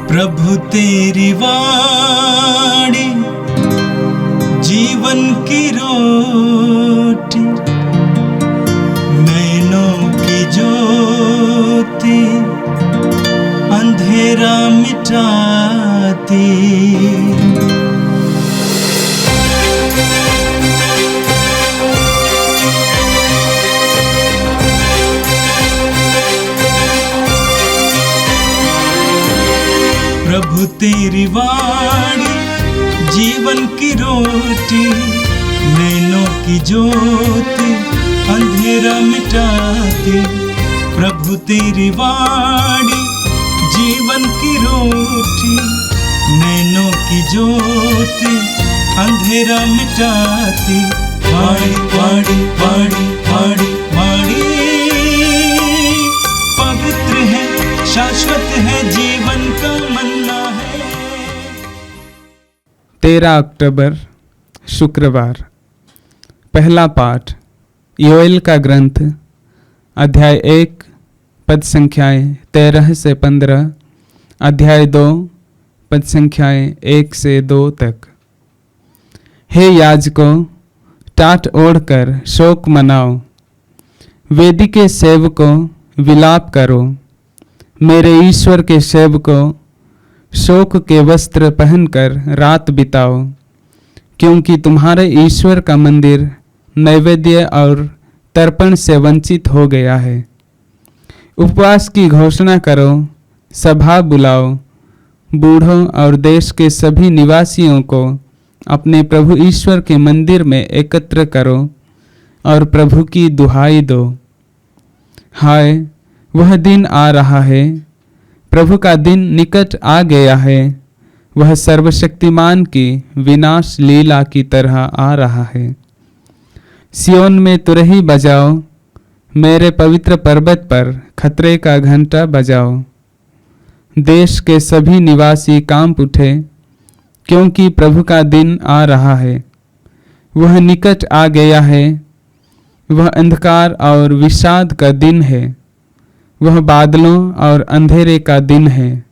प्रभु तेरी वाणी जीवन की रोटी, नैनों की ज्योति अंधेरा मिटाती। प्रभु तेरी वाणी जीवन की रोटी, नैनों की ज्योति अंधेरा मिटाती। प्रभु तेरी वाणी जीवन की रोटी, नैनों की ज्योति अंधेरा मिटाती। वाणी वाणी वाणी वाणी वाणी पवित्र है, शाश्वत है, जीवन का मन्ना है। 13 अक्टूबर शुक्रवार। पहला पाठ योएल का ग्रंथ, अध्याय 1 पद संख्याएं 13 से 15, अध्याय 2 पद संख्याएं 1 से 2 तक। हे याजकों, टाट ओढ़कर शोक मनाओ, वेदी के सेवकों विलाप करो, मेरे ईश्वर के सेवकों शोक के वस्त्र पहनकर रात बिताओ, क्योंकि तुम्हारे ईश्वर का मंदिर नैवेद्य और तर्पण से वंचित हो गया है। उपवास की घोषणा करो, सभा बुलाओ, बूढ़ों और देश के सभी निवासियों को अपने प्रभु ईश्वर के मंदिर में एकत्र करो और प्रभु की दुहाई दो। हाय, वह दिन आ रहा है, प्रभु का दिन निकट आ गया है, वह सर्वशक्तिमान की विनाश लीला की तरह आ रहा है। सियोन में तुरही बजाओ, मेरे पवित्र पर्वत पर खतरे का घंटा बजाओ। देश के सभी निवासी कांप उठे, क्योंकि प्रभु का दिन आ रहा है, वह निकट आ गया है। वह अंधकार और विषाद का दिन है, वह बादलों और अंधेरे का दिन है।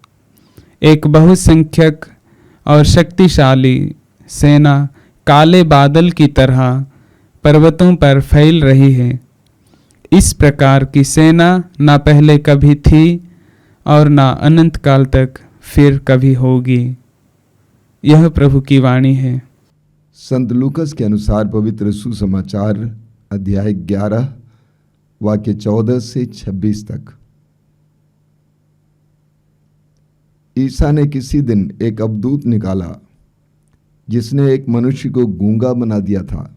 एक बहुसंख्यक और शक्तिशाली सेना काले बादल की तरह पर्वतों पर फैल रही है। इस प्रकार की सेना ना पहले कभी थी और ना अनंत काल तक फिर कभी होगी। यह प्रभु की वाणी है। संत लूकस के अनुसार पवित्र सुसमाचार अध्याय 11 वाक्य 14 से 26 तक। ईसा ने किसी दिन एक अवधूत निकाला जिसने एक मनुष्य को गूंगा बना दिया था।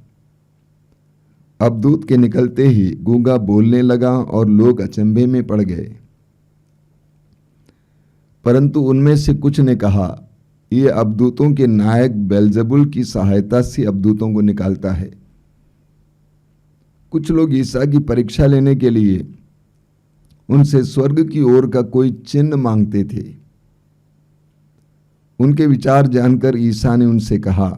अवधूत के निकलते ही गूंगा बोलने लगा और लोग अचंभे में पड़ गए। परंतु उनमें से कुछ ने कहा, ये अवधूतों के नायक बेलजेबुल की सहायता से अवधूतों को निकालता है। कुछ लोग ईसा की परीक्षा लेने के लिए उनसे स्वर्ग की ओर का कोई चिन्ह मांगते थे। उनके विचार जानकर ईसा ने उनसे कहा,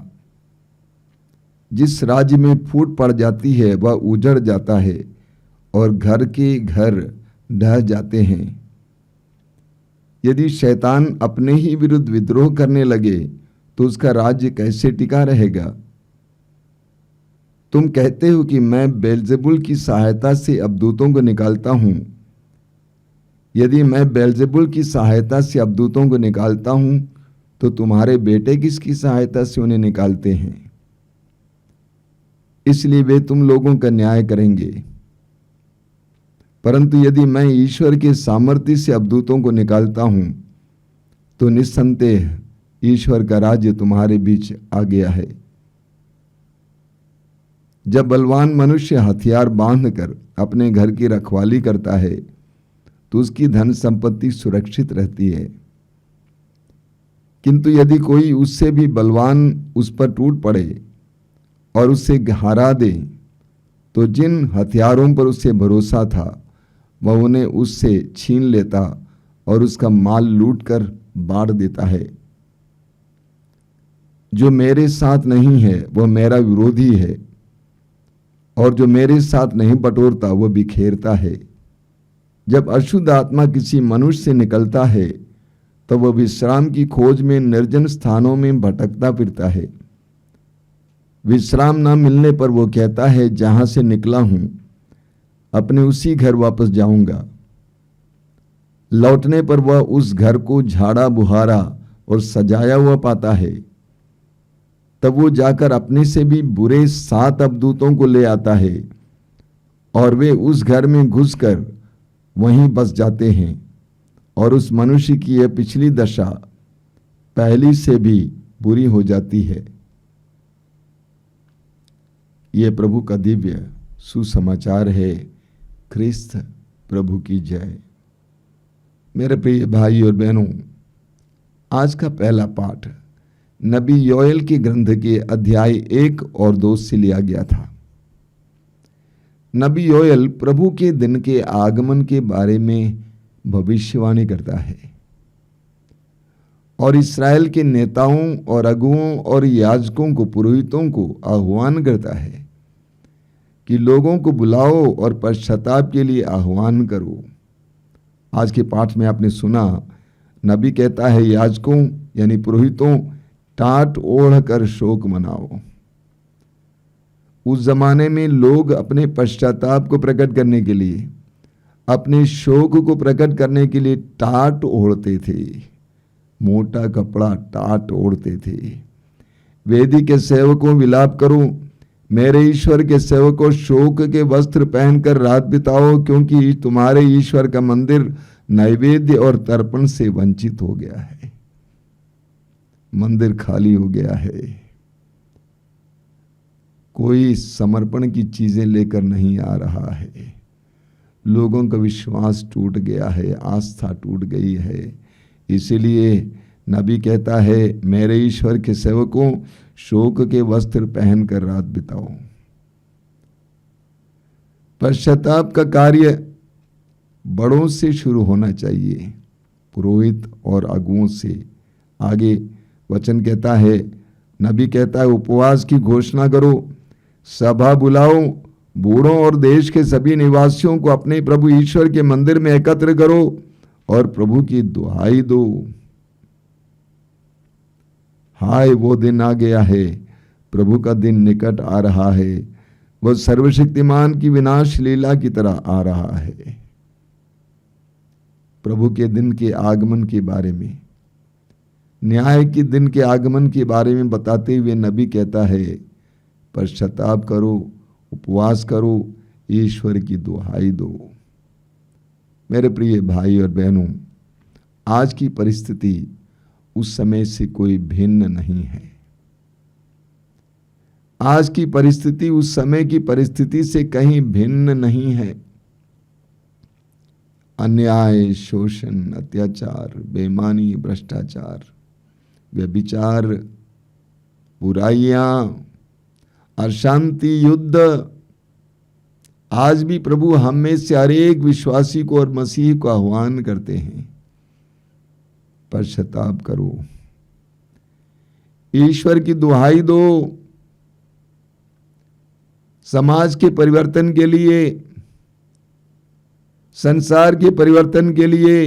जिस राज्य में फूट पड़ जाती है वह उजड़ जाता है और घर के घर ढह जाते हैं। यदि शैतान अपने ही विरुद्ध विद्रोह करने लगे तो उसका राज्य कैसे टिका रहेगा? तुम कहते हो कि मैं बेलजेबुल की सहायता से अवधूतों को निकालता हूं। यदि मैं बेलजेबुल की सहायता से अवधूतों को निकालता हूं तो तुम्हारे बेटे किसकी सहायता से उन्हें निकालते हैं? इसलिए वे तुम लोगों का न्याय करेंगे। परंतु यदि मैं ईश्वर के सामर्थ्य से अवधूतों को निकालता हूं तो निस्संदेह ईश्वर का राज्य तुम्हारे बीच आ गया है। जब बलवान मनुष्य हथियार बांधकर अपने घर की रखवाली करता है तो उसकी धन संपत्ति सुरक्षित रहती है। किंतु यदि कोई उससे भी बलवान उस पर टूट पड़े और उसे हरा दे तो जिन हथियारों पर उससे भरोसा था वह उन्हें उससे छीन लेता और उसका माल लूटकर बांट देता है। जो मेरे साथ नहीं है वह मेरा विरोधी है और जो मेरे साथ नहीं बटोरता वह बिखेरता है। जब अशुद्ध आत्मा किसी मनुष्य से निकलता है तब वह विश्राम की खोज में निर्जन स्थानों में भटकता फिरता है। विश्राम न मिलने पर वो कहता है, जहां से निकला हूं अपने उसी घर वापस जाऊंगा। लौटने पर वह उस घर को झाड़ा बुहारा और सजाया हुआ पाता है। तब वो जाकर अपने से भी बुरे 7 अवधूतों को ले आता है और वे उस घर में घुसकर वहीं बस जाते हैं और उस मनुष्य की यह पिछली दशा पहली से भी बुरी हो जाती है। यह प्रभु का दिव्य सुसमाचार है। ख्रिस्त प्रभु की जय। मेरे प्रिय भाई और बहनों, आज का पहला पाठ नबी योएल के ग्रंथ के अध्याय 1 और 2 से लिया गया था। नबी योएल प्रभु के दिन के आगमन के बारे में भविष्यवाणी करता है और इस्राएल के नेताओं और अगुओं और याजकों को, पुरोहितों को आह्वान करता है कि लोगों को बुलाओ और पश्चाताप के लिए आह्वान करो। आज के पाठ में आपने सुना, नबी कहता है याजकों यानी पुरोहितों, टाट ओढ़ कर शोक मनाओ। उस जमाने में लोग अपने पश्चाताप को प्रकट करने के लिए, अपने शोक को प्रकट करने के लिए टाट ओढ़ते थे। मोटा कपड़ा टाट ओढ़ते थे। वेदी के सेवकों, विलाप करो, मेरे ईश्वर के सेवकों, शोक के वस्त्र पहनकर रात बिताओ, क्योंकि तुम्हारे ईश्वर का मंदिर नैवेद्य और तर्पण से वंचित हो गया है। मंदिर खाली हो गया है। कोई समर्पण की चीजें लेकर नहीं आ रहा है। लोगों का विश्वास टूट गया है, आस्था टूट गई है। इसीलिए नबी कहता है, मेरे ईश्वर के सेवकों, शोक के वस्त्र पहनकर रात बिताओ। पश्चाताप का कार्य बड़ों से शुरू होना चाहिए, पुरोहित और अगुओं से। आगे वचन कहता है, नबी कहता है, उपवास की घोषणा करो, सभा बुलाओ, बूढ़ों और देश के सभी निवासियों को अपने प्रभु ईश्वर के मंदिर में एकत्र करो और प्रभु की दुहाई दो। हाय, वो दिन आ गया है, प्रभु का दिन निकट आ रहा है। वह सर्वशक्तिमान की विनाश लीला की तरह आ रहा है। प्रभु के दिन के आगमन के बारे में, न्याय के दिन के आगमन के बारे में बताते हुए नबी कहता है, पश्चाताप करो, उपवास करो, ईश्वर की दुहाई दो। मेरे प्रिय भाई और बहनों, आज की परिस्थिति उस समय से कोई भिन्न नहीं है। आज की परिस्थिति उस समय की परिस्थिति से कहीं भिन्न नहीं है। अन्याय, शोषण, अत्याचार, बेईमानी, भ्रष्टाचार, व्यभिचार, बुराइयां, अशांति, युद्ध, आज भी प्रभु हम में से हर एक विश्वासी को और मसीह को आह्वान करते हैं, पश्चाताप करो, ईश्वर की दुहाई दो। समाज के परिवर्तन के लिए, संसार के परिवर्तन के लिए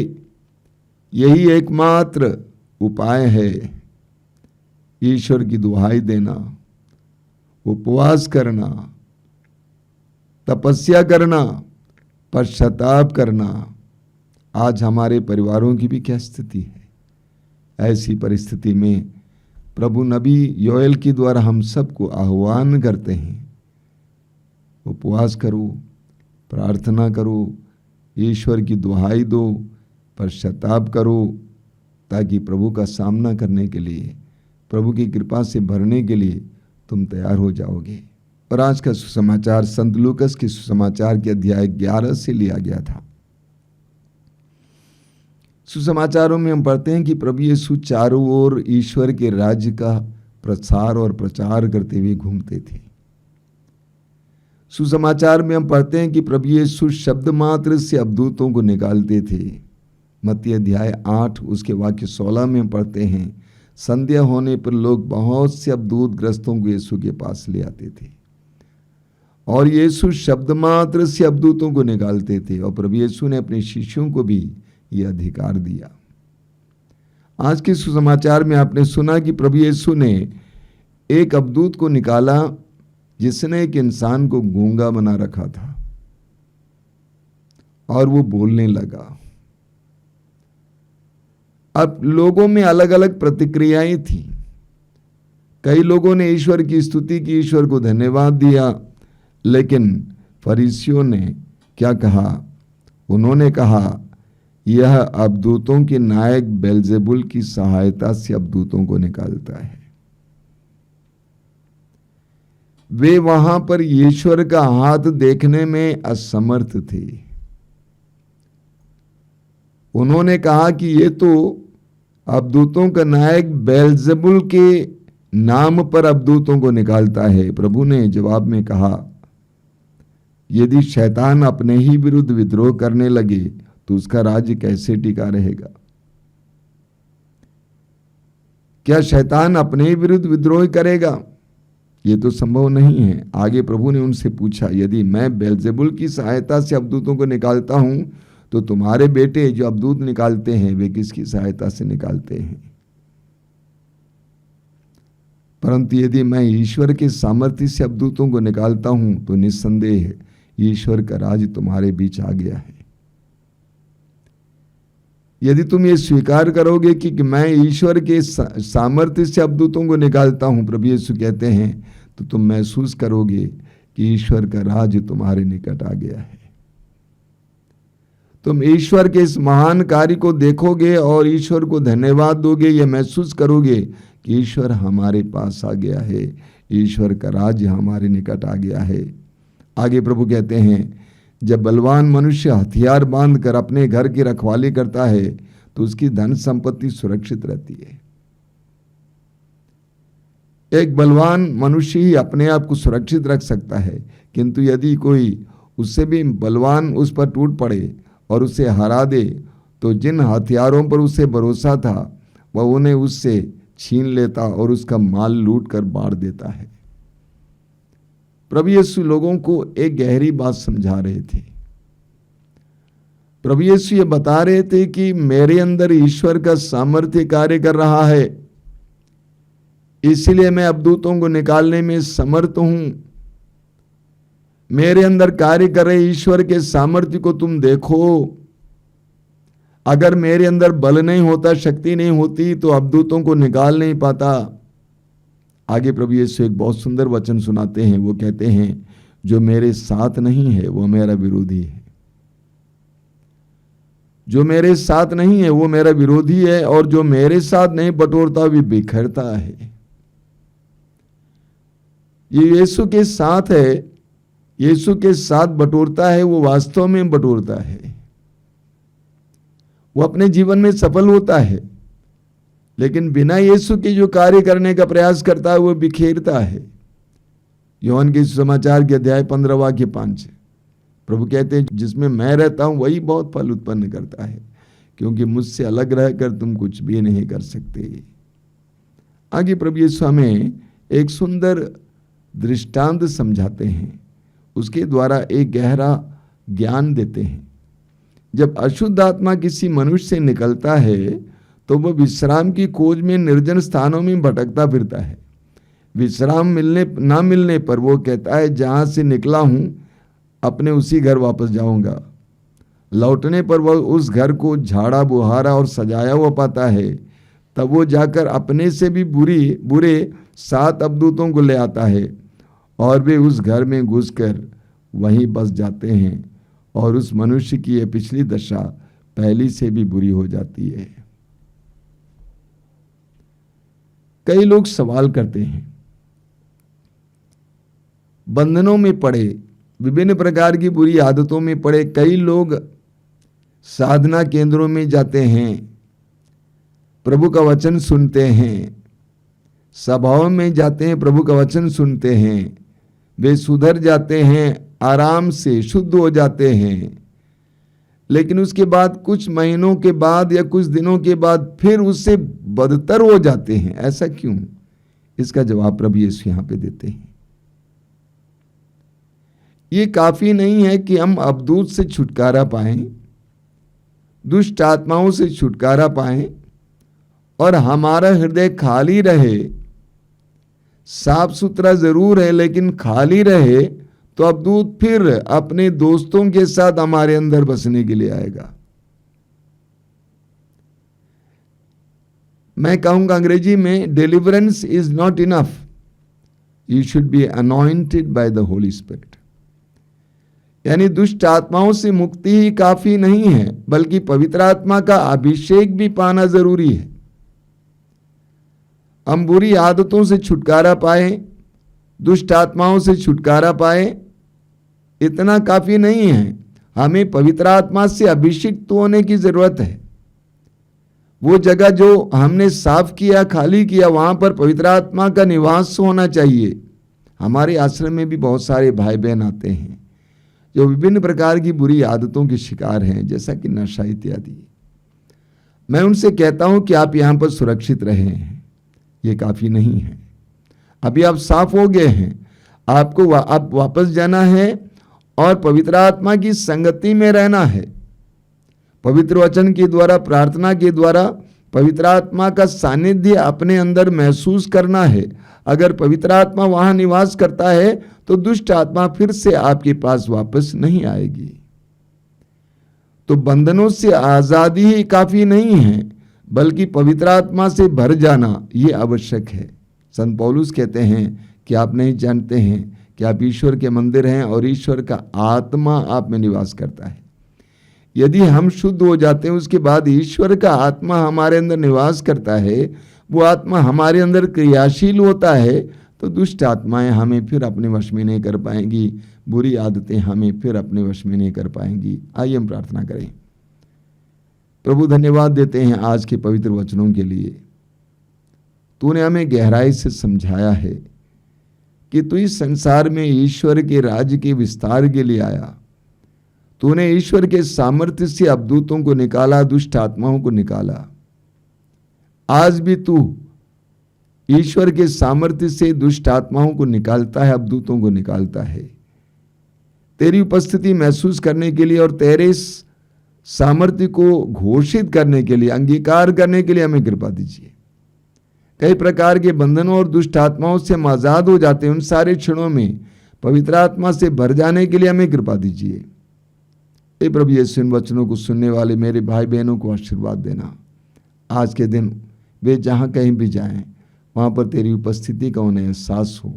यही एकमात्र उपाय है, ईश्वर की दुहाई देना, उपवास करना, तपस्या करना, पश्चाताप करना। आज हमारे परिवारों की भी क्या स्थिति है? ऐसी परिस्थिति में प्रभु नबी योएल के द्वारा हम सबको आह्वान करते हैं, उपवास करो, प्रार्थना करो, ईश्वर की दुहाई दो, पश्चाताप करो, ताकि प्रभु का सामना करने के लिए, प्रभु की कृपा से भरने के लिए तुम तैयार हो जाओगे। और आज का सुसमाचार संत लूकस के सुसमाचार के अध्याय 11 से लिया गया था। सुसमाचारों में हम पढ़ते हैं कि प्रभु यीशु चारों ओर ईश्वर के राज्य का प्रसार और प्रचार करते हुए घूमते थे। सुसमाचार में हम पढ़ते हैं कि प्रभु यीशु शब्द मात्र से अवधूतों को निकालते थे। मत्ती अध्याय 8 उसके वाक्य 16 में हम पढ़ते हैं, संध्या होने पर लोग बहुत से अवधूत ग्रस्तों को यीशु के पास ले आते थे और यीशु शब्द मात्र से अवधूतों को निकालते थे। और प्रभु यीशु ने अपने शिष्यों को भी यह अधिकार दिया। आज के सुसमाचार में आपने सुना कि प्रभु यीशु ने एक अवधूत को निकाला जिसने एक इंसान को गूंगा बना रखा था और वो बोलने लगा। अब लोगों में अलग अलग प्रतिक्रियाएं थी। कई लोगों ने ईश्वर की स्तुति की, ईश्वर को धन्यवाद दिया, लेकिन फरीसियों ने क्या कहा? उन्होंने कहा यह अवधूतों के नायक बेल्जेबुल की सहायता से अवधूतों को निकालता है। वे वहां पर ईश्वर का हाथ देखने में असमर्थ थे। उन्होंने कहा कि ये तो अवधूतों का नायक बेल्जेबुल के नाम पर अवधूतों को निकालता है। प्रभु ने जवाब में कहा, यदि शैतान अपने ही विरुद्ध विद्रोह करने लगे तो उसका राज्य कैसे टिका रहेगा? क्या शैतान अपने ही विरुद्ध विद्रोह करेगा? ये तो संभव नहीं है। आगे प्रभु ने उनसे पूछा, यदि मैं बेल्जेबुल की सहायता से अवधूतों को निकालता हूं तो तुम्हारे बेटे जो अवधूत निकालते हैं वे किसकी सहायता से निकालते हैं? परंतु यदि मैं ईश्वर के सामर्थ्य से अवधूतों को निकालता हूं तो निस्संदेह ईश्वर का राज तुम्हारे बीच आ गया है। यदि तुम ये स्वीकार करोगे कि मैं ईश्वर के सामर्थ्य से अवधूतों को निकालता हूं, प्रभु यीशु कहते हैं, तो तुम महसूस करोगे कि ईश्वर का राज तुम्हारे निकट आ गया है। तुम ईश्वर के इस महान कार्य को देखोगे और ईश्वर को धन्यवाद दोगे। यह महसूस करोगे कि ईश्वर हमारे पास आ गया है, ईश्वर का राज्य हमारे निकट आ गया है। आगे प्रभु कहते हैं, जब बलवान मनुष्य हथियार बांधकर अपने घर की रखवाली करता है तो उसकी धन संपत्ति सुरक्षित रहती है। एक बलवान मनुष्य ही अपने आप को सुरक्षित रख सकता है, किंतु यदि कोई उससे भी बलवान उस पर टूट पड़े और उसे हरा दे तो जिन हथियारों पर उसे भरोसा था वह उन्हें उससे छीन लेता और उसका माल लूट कर बांट देता है। प्रभु यीशु लोगों को एक गहरी बात समझा रहे थे। प्रभु यीशु ये बता रहे थे कि मेरे अंदर ईश्वर का सामर्थ्य कार्य कर रहा है, इसलिए मैं अवधूतों को निकालने में समर्थ हूं। मेरे अंदर कार्य कर रहे ईश्वर के सामर्थ्य को तुम देखो। अगर मेरे अंदर बल नहीं होता, शक्ति नहीं होती, तो अवधूतों को निकाल नहीं पाता। आगे प्रभु यीशु एक बहुत सुंदर वचन सुनाते हैं। वो कहते हैं, जो मेरे साथ नहीं है वो मेरा विरोधी है। जो मेरे साथ नहीं है वो मेरा विरोधी है, और जो मेरे साथ नहीं बटोरता भी बिखरता है। ये यीशु के साथ है, यीशु के साथ बटोरता है, वो वास्तव में बटोरता है। वो अपने जीवन में सफल होता है, लेकिन बिना यीशु के जो कार्य करने का प्रयास करता है वो बिखेरता है। यूहन्ना के सुसमाचार के अध्याय 15 वाक्य 5 प्रभु कहते हैं, जिसमें मैं रहता हूं वही बहुत फल उत्पन्न करता है, क्योंकि मुझसे अलग रहकर तुम कुछ भी नहीं कर सकते। आगे प्रभु यीशु हमें एक सुंदर दृष्टांत समझाते हैं, उसके द्वारा एक गहरा ज्ञान देते हैं। जब अशुद्ध आत्मा किसी मनुष्य से निकलता है तो वह विश्राम की खोज में निर्जन स्थानों में भटकता फिरता है। विश्राम ना मिलने पर वो कहता है, जहां से निकला हूं अपने उसी घर वापस जाऊंगा। लौटने पर वह उस घर को झाड़ा बुहारा और सजाया हुआ पाता है। तब वो जाकर अपने से भी बुरे 7 अवधूतों को ले आता है और वे उस घर में घुसकर वहीं बस जाते हैं, और उस मनुष्य की यह पिछली दशा पहली से भी बुरी हो जाती है। कई लोग सवाल करते हैं, बंधनों में पड़े, विभिन्न प्रकार की बुरी आदतों में पड़े कई लोग साधना केंद्रों में जाते हैं, प्रभु का वचन सुनते हैं, सभाओं में जाते हैं, प्रभु का वचन सुनते हैं, वे सुधर जाते हैं, आराम से शुद्ध हो जाते हैं, लेकिन उसके बाद कुछ महीनों के बाद या कुछ दिनों के बाद फिर उससे बदतर हो जाते हैं। ऐसा क्यों? इसका जवाब प्रभु यीशु यहां पे देते हैं। ये काफी नहीं है कि हम अवधूत से छुटकारा पाएं, दुष्ट आत्माओं से छुटकारा पाएं और हमारा हृदय खाली रहे, साफ सुथरा जरूर है लेकिन खाली रहे, तो अवधूत फिर अपने दोस्तों के साथ हमारे अंदर बसने के लिए आएगा। मैं कहूंगा अंग्रेजी में, deliverance is not enough, you should be anointed by the Holi spirit. यानी दुष्ट आत्माओं से मुक्ति ही काफी नहीं है, बल्कि पवित्र आत्मा का अभिषेक भी पाना जरूरी है। हम बुरी आदतों से छुटकारा पाए, दुष्ट आत्माओं से छुटकारा पाए, इतना काफी नहीं है, हमें पवित्र आत्मा से अभिषिक्त होने की जरूरत है। वो जगह जो हमने साफ किया, खाली किया, वहां पर पवित्र आत्मा का निवास होना चाहिए। हमारे आश्रम में भी बहुत सारे भाई बहन आते हैं जो विभिन्न प्रकार की बुरी आदतों के शिकार हैं, जैसा कि नशा इत्यादि। मैं उनसे कहता हूं कि आप यहां पर सुरक्षित रहें, ये काफी नहीं है। अभी आप साफ हो गए हैं, आपको अब वापस जाना है और पवित्र आत्मा की संगति में रहना है। पवित्र वचन के द्वारा, प्रार्थना के द्वारा पवित्र आत्मा का सानिध्य अपने अंदर महसूस करना है। अगर पवित्र आत्मा वहां निवास करता है तो दुष्ट आत्मा फिर से आपके पास वापस नहीं आएगी। तो बंधनों से आजादी ही काफी नहीं है, बल्कि पवित्र आत्मा से भर जाना ये आवश्यक है। संत पौलुस कहते हैं कि आप नहीं जानते हैं कि आप ईश्वर के मंदिर हैं और ईश्वर का आत्मा आप में निवास करता है। यदि हम शुद्ध हो जाते हैं, उसके बाद ईश्वर का आत्मा हमारे अंदर निवास करता है, वो आत्मा हमारे अंदर क्रियाशील होता है, तो दुष्ट आत्माएं हमें फिर अपने वश में नहीं कर पाएंगी, बुरी आदतें हमें फिर अपने वश में नहीं कर पाएंगी। आइए हम प्रार्थना करें। प्रभु, धन्यवाद देते हैं आज के पवित्र वचनों के लिए। तूने हमें गहराई से समझाया है कि तू इस संसार में ईश्वर के राज्य के विस्तार के लिए आया। तूने ईश्वर के सामर्थ्य से अवधूतों को निकाला, दुष्ट आत्माओं को निकाला। आज भी तू ईश्वर के सामर्थ्य से दुष्ट आत्माओं को निकालता है, अवधूतों को निकालता है। तेरी उपस्थिति महसूस करने के लिए और तेरे सामर्थ्य को घोषित करने के लिए, अंगीकार करने के लिए हमें कृपा दीजिए। कई प्रकार के बंधनों और दुष्ट आत्माओं से हम आजाद हो जाते हैं, उन सारे क्षणों में पवित्र आत्मा से भर जाने के लिए हमें कृपा दीजिए। हे प्रभु यीशु, इन वचनों को सुनने वाले मेरे भाई बहनों को आशीर्वाद देना। आज के दिन वे जहाँ कहीं भी जाएं, वहाँ पर तेरी उपस्थिति का उन्हें एहसास हो।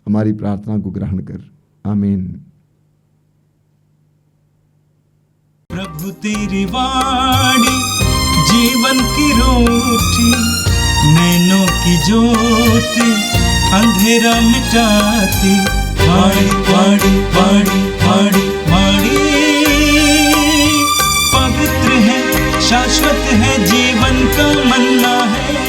हमारी प्रार्थना को ग्रहण कर, आमीन। प्रभु तेरी वाणी जीवन की रोटी, नैनों की ज्योति अंधेरा मिटाती। वाणी वाणी वाणी वाणी वाणी पवित्र है, शाश्वत है, जीवन का मन्ना है।